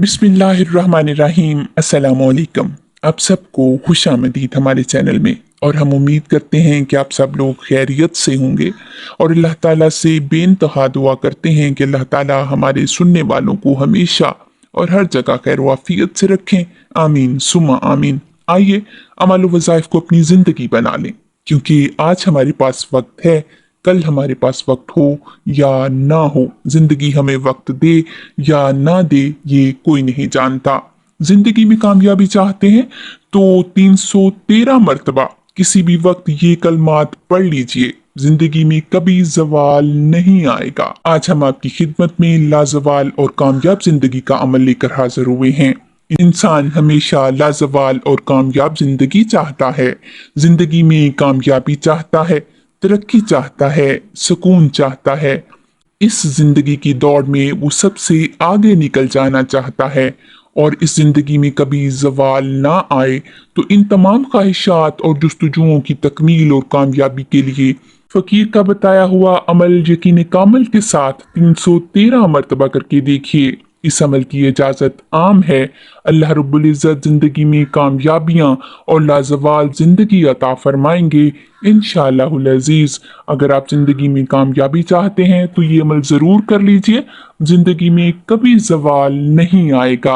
बिस्मिल्लाहिर्रहमानिर्रहीम। अस्सलामुअलैकुम। आप सबको खुश आमदीद हमारे चैनल में। और हम उम्मीद करते हैं कि आप सब लोग खैरियत से होंगे और अल्लाह ताला से बेइंतहा दुआ करते हैं कि अल्लाह ताला हमारे सुनने वालों को हमेशा और हर जगह खैर वाफियत से रखें। आमीन सुम्मा आमीन। आइए अमल वज़ाइफ को अपनी ज़िंदगी बना लें, क्योंकि आज हमारे पास वक्त है, कल हमारे पास वक्त हो या ना हो, जिंदगी हमें वक्त दे या ना दे ये कोई नहीं जानता। जिंदगी में कामयाबी चाहते हैं तो 313 मर्तबा किसी भी वक्त ये कलमात पढ़ लीजिए, जिंदगी में कभी जवाल नहीं आएगा। आज हम आपकी खिदमत में लाजवाल और कामयाब जिंदगी का अमल लेकर हाजिर हुए हैं। इंसान हमेशा लाजवाल और कामयाब जिंदगी चाहता है, जिंदगी में कामयाबी चाहता है, तरक्की चाहता है, सुकून चाहता है। इस जिंदगी की दौड़ में वो सबसे आगे निकल जाना चाहता है और इस जिंदगी में कभी जवाल ना आए। तो इन तमाम ख्वाहिशात और जुस्तजुओं की तकमील और कामयाबी के लिए फकीर का बताया हुआ अमल यकीन कामल के साथ 313 मरतबा करके देखिए। इस अमल की इजाज़त आम है। अल्लाह रब्बुल इज़्ज़त ज़िंदगी में कामयाबियाँ और लाजवाल ज़िंदगी अता फरमाएंगे इंशाअल्लाहुल अज़ीज़। अगर आप ज़िंदगी में कामयाबी चाहते हैं तो ये अमल ज़रूर कर लीजिए, ज़िंदगी में कभी जवाल नहीं आएगा।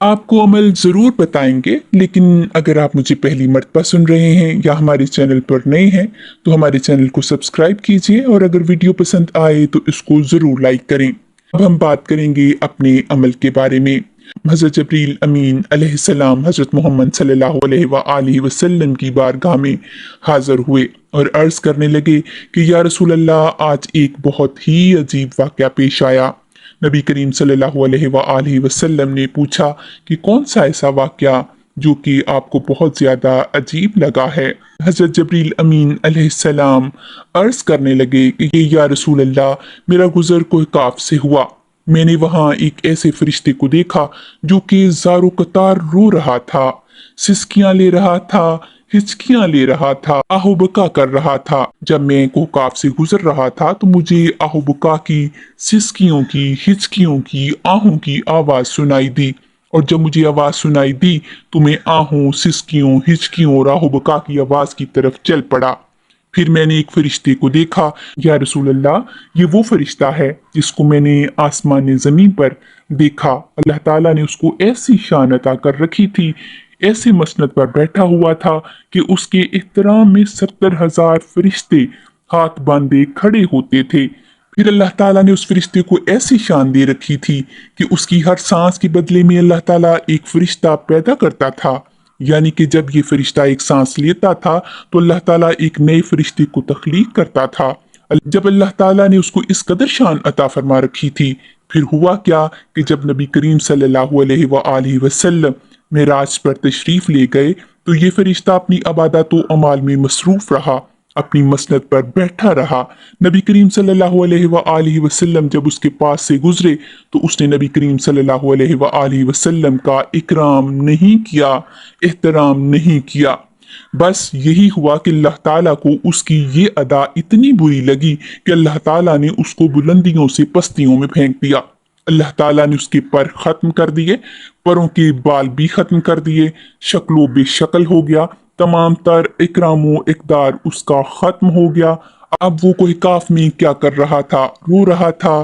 आपको अमल ज़रूर बताएंगे, लेकिन अगर आप मुझे पहली मर्तबा सुन रहे हैं या हमारे चैनल पर नए हैं तो हमारे चैनल को सब्सक्राइब कीजिए और अगर वीडियो पसंद आए तो इसको ज़रूर लाइक करें। अब हम बात करेंगे अपने अमल के बारे में। हज़रत जबरील अमीन अलैहिस्सलाम हज़रत मोहम्मद सल्लल्लाहु अलैहि वसल्लम की बारगाह में हाज़िर हुए और अर्ज़ करने लगे कि या रसूल अल्लाह, आज एक बहुत ही अजीब वाक़या पेश आया। नबी करीम सल्लल्लाहु अलैहि वसल्लम ने पूछा कि कौन सा ऐसा वाक़या जो कि आपको बहुत ज़्यादा अजीब लगा है। हज़रत जबरील अमीन अलैहिस्सलाम अर्ज़ करने लगे कि या रसूल अल्लाह, मेरा गुज़र कोई काफ से हुआ। मैंने वहाँ एक ऐसे फरिश्ते को देखा जो कि ज़ारो कतार रो रहा था, सिसकियाँ ले रहा था, हिचकियाँ ले रहा था, आहोबका कर रहा था। जब मैं कोकाफ से गुजर रहा था तो मुझे आहोबका की, सिसकियों की, हिचकियों की, आहों की आवाज़ सुनाई दी और जब मुझे आवाज़ सुनाई दी तो मैं आहों, सिसकियों, हिचकियों और आहोबका की आवाज़ की तरफ चल पड़ा। फिर मैंने एक फरिश्ते को देखा। या रसूल अल्लाह, ये वो फरिश्ता है जिसको मैंने आसमान ज़मीन पर देखा। अल्लाह ताला ने उसको ऐसी शान अता कर रखी थी, ऐसे मसनद पर बैठा हुआ था कि उसके एहतराम में 70,000 फरिश्ते हाथ बांधे खड़े होते थे। फिर अल्लाह ताला ने उस फरिश्ते को ऐसी शान दे रखी थी कि उसकी हर सांस के बदले में अल्लाह ताला एक फरिश्ता पैदा करता था। यानी कि जब ये फरिश्ता एक सांस लेता था तो अल्लाह ताला एक नए फरिश्ते को तख्लीक करता था। जब अल्लाह ताला ने उसको इस कदर शान अता फरमा रखी थी, फिर हुआ क्या कि जब नबी करीम सल्लल्लाहु अलैहि वसल्लम मेराज पर तशरीफ ले गए तो ये फरिश्ता अपनी इबादत व अमाल में मसरूफ रहा, अपनी मसनद पर बैठा रहा। नबी करीम सल्लल्लाहु अलैहि वसल्लम जब उसके पास से गुजरे तो उसने नबी करीम सल्लल्लाहु अलैहि वसल्लम का इकराम नहीं किया, एहतराम नहीं किया। बस यही हुआ कि अल्लाह ताला को उसकी ये अदा इतनी बुरी लगी कि अल्लाह ताला ने उसको बुलंदियों से पस्तियों में फेंक दिया। अल्लाह ताला ने उसके पर ख़त्म कर दिए, परों के बाल भी ख़त्म कर दिए, शक्लो बेशक्ल हो गया, तमाम तर इकरामो इकदार उसका ख़त्म हो गया। अब वो कोई काफ में क्या कर रहा था? रो रहा था,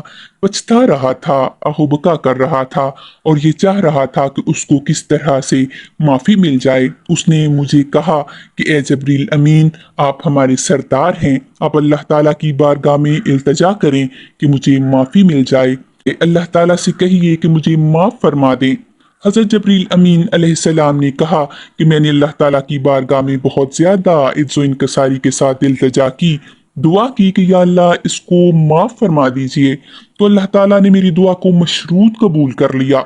पछता रहा था, अहुबका कर रहा था और ये चाह रहा था कि उसको किस तरह से माफ़ी मिल जाए। उसने मुझे कहा कि ए जबरील अमीन, आप हमारे सरदार हैं, आप अल्लाह ताला की बारगाह में इल्तजा करें कि मुझे माफ़ी मिल जाए। अल्लाह ताला से कहिए कि मुझे माफ़ फरमा दें। हज़रत जबरील अमीन अलैहिस्सलाम ने कहा कि मैंने अल्लाह ताला की बारगाह में बहुत ज़्यादा इज़्ज़ो इनकसारी के साथ इल्तजा की, दुआ की कि या अल्लाह, इसको माफ़ फरमा दीजिए। तो अल्लाह ताला ने मेरी दुआ को मशरूत कबूल कर लिया।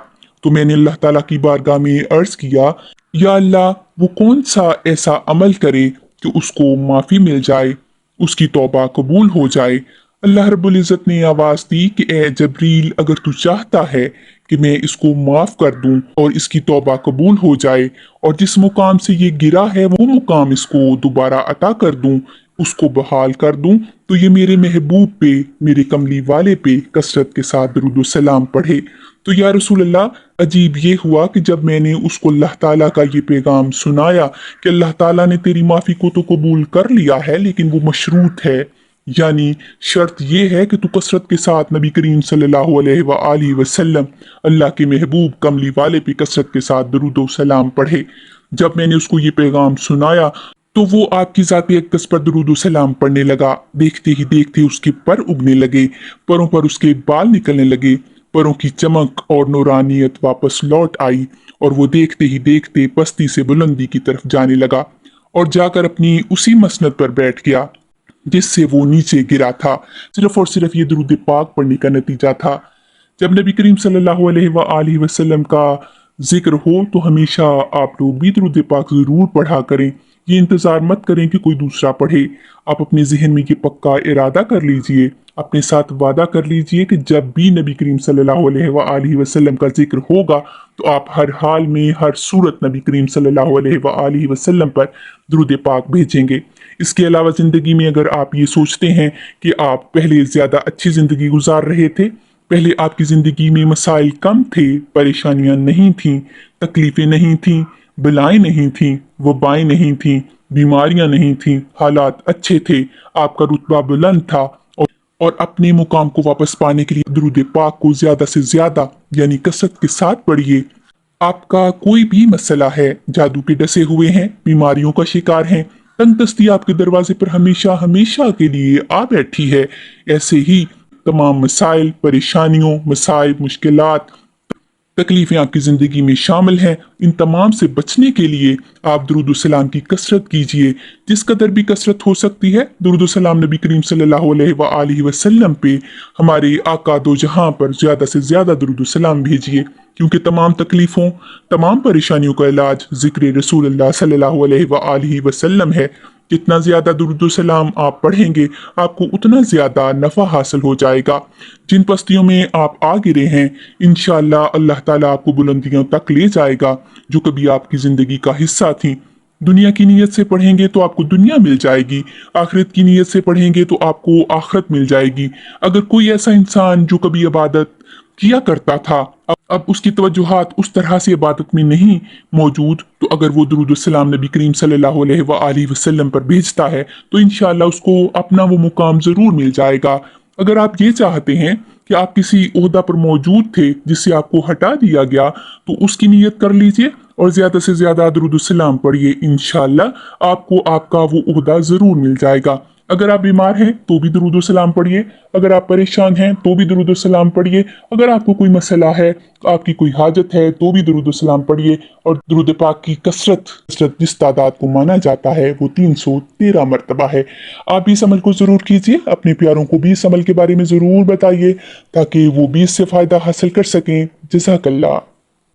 तो मैंने अल्लाह ताला की बारगाह में अर्ज़ किया, या अल्लाह, वो कौन सा ऐसा अमल करे कि उसको माफ़ी मिल जाए, उसकी तौबा कबूल हो जाए। अल्लाह रब्बुल इज़्ज़त ने आवाज़ दी कि ए जबरील, अगर तू चाहता है कि मैं इसको माफ़ कर दूं और इसकी तौबा कबूल हो जाए और जिस मुकाम से ये गिरा है वो मुकाम इसको दोबारा अता कर दूं, उसको बहाल कर दूं तो ये मेरे महबूब पे, मेरे कमली वाले पे कसरत के साथ दरूद सलाम पढ़े। तो या रसूल अल्लाह, अजीब ये हुआ कि जब मैंने उसको अल्लाह ताला का ये पैगाम सुनाया कि अल्लाह ताला ने तेरी माफ़ी को तो कबूल कर लिया है, लेकिन वो मशरूत है, यानी शर्त ये है कि तू कसरत के साथ नबी करीम सल्लल्लाहु अलैहि वसल्लम, अल्लाह के महबूब कमली वाले पे कसरत के साथ दरूद सलाम पढ़े। जब मैंने उसको ये पैगाम सुनाया तो वो आपकी ज़ाती अक़दस पर दरूद सलाम पढ़ने लगा। देखते ही देखते उसके पर उगने लगे, परों पर उसके बाल निकलने लगे, परों की चमक और नूरानियत वापस लौट आई और वो देखते ही देखते पस्ती से बुलंदी की तरफ जाने लगा और जाकर अपनी उसी मसनद पर बैठ गया जिससे वो नीचे गिरा था। सिर्फ और सिर्फ ये दरूद पाक पढ़ने का नतीजा था। जब नबी करीम सल्लल्लाहु अलैहि वसल्लम का जिक्र हो तो हमेशा आप लोग भी दरूद पाक ज़रूर पढ़ा करें। ये इंतज़ार मत करें कि कोई दूसरा पढ़े। आप अपने जहन में ये पक्का इरादा कर लीजिए, अपने साथ वादा कर लीजिए कि जब भी नबी करीम सल्लल्लाहु अलैहि वसल्लम का जिक्र होगा तो आप हर हाल में, हर सूरत नबी करीम सल्लल्लाहु अलैहि वसल्लम पर दरूद पाक भेजेंगे। इसके अलावा ज़िंदगी में अगर आप ये सोचते हैं कि आप पहले ज़्यादा अच्छी ज़िंदगी गुजार रहे थे, पहले आपकी ज़िंदगी में मसाइल कम थे, परेशानियां नहीं थीं, तकलीफ़ें नहीं थीं, बलाएं नहीं थीं, वबाएं नहीं थीं, बीमारियां नहीं थीं, हालात अच्छे थे, आपका रुतबा बुलंद था, और अपने मुकाम को वापस पाने के लिए दरूद पाक को ज़्यादा से ज़्यादा यानी कसरत के साथ पढ़िए। आपका कोई भी मसला है, जादू के डसे हुए हैं, बीमारियों का शिकार हैं, तंगदस्ती आपके दरवाजे पर हमेशा हमेशा के लिए आ बैठी है, ऐसे ही तमाम मसाइल, परेशानियों, मसाइब, मुश्किलात, तकलीफें आपकी ज़िंदगी में शामिल हैं, इन तमाम से बचने के लिए आप दरूद सलाम की कसरत कीजिए। जिस कदर भी कसरत हो सकती है दरूद सलाम नबी करीम सल्लल्लाहु अलैहि वसल्लम पे, हमारे आका दो जहां पर ज़्यादा से ज़्यादा दरूद सलाम भेजिए, क्योंकि तमाम तकलीफ़ों, तमाम परेशानियों का इलाज ज़िक्र रसूलुल्लाह सल्लल्लाहु अलैहि वसल्लम है। जितना ज़्यादा दुरूद सलाम आप पढ़ेंगे आपको उतना ज़्यादा नफ़ा हासिल हो जाएगा। जिन पस्तियों में आप आ गिरे हैं इंशाअल्लाह अल्लाह ताला आपको बुलंदियों तक ले जाएगा जो कभी आपकी ज़िंदगी का हिस्सा थी। दुनिया की नीयत से पढ़ेंगे तो आपको दुनिया मिल जाएगी, आखिरत की नीयत से पढ़ेंगे तो आपको आखिरत मिल जाएगी। अगर कोई ऐसा इंसान जो कभी इबादत किया करता था अब उसकी तवज्जुहात उस तरह से इबादत में नहीं मौजूद, तो अगर वो दुरूद सलाम नबी करीम सल्लल्लाहु अलैहि वसल्लम पर भेजता है तो इंशाअल्लाह उसको अपना वो मुकाम ज़रूर मिल जाएगा। अगर आप ये चाहते हैं कि आप किसी ओहदा पर मौजूद थे जिससे आपको हटा दिया गया तो उसकी नीयत कर लीजिए और ज़्यादा से ज़्यादा दुरूद सलाम पढ़िए, इंशाअल्लाह आपको आपका वो ओहदा ज़रूर मिल जाएगा। अगर आप बीमार हैं तो भी दरूद सलाम पढ़िए, अगर आप परेशान हैं तो भी दरूद सलाम पढ़िए, अगर आपको कोई मसला है, आपकी कोई हाजत है तो भी दरूद सलाम पढ़िए। और दरूद पाक की कसरत जिस तादाद को माना जाता है वो 313 मरतबा है। आप भी इस अमल को ज़रूर कीजिए, अपने प्यारों को भी इस अमल के बारे में ज़रूर बताइए ताकि वो भी इससे फ़ायदा हासिल कर सकें। जज़ाकल्लाह।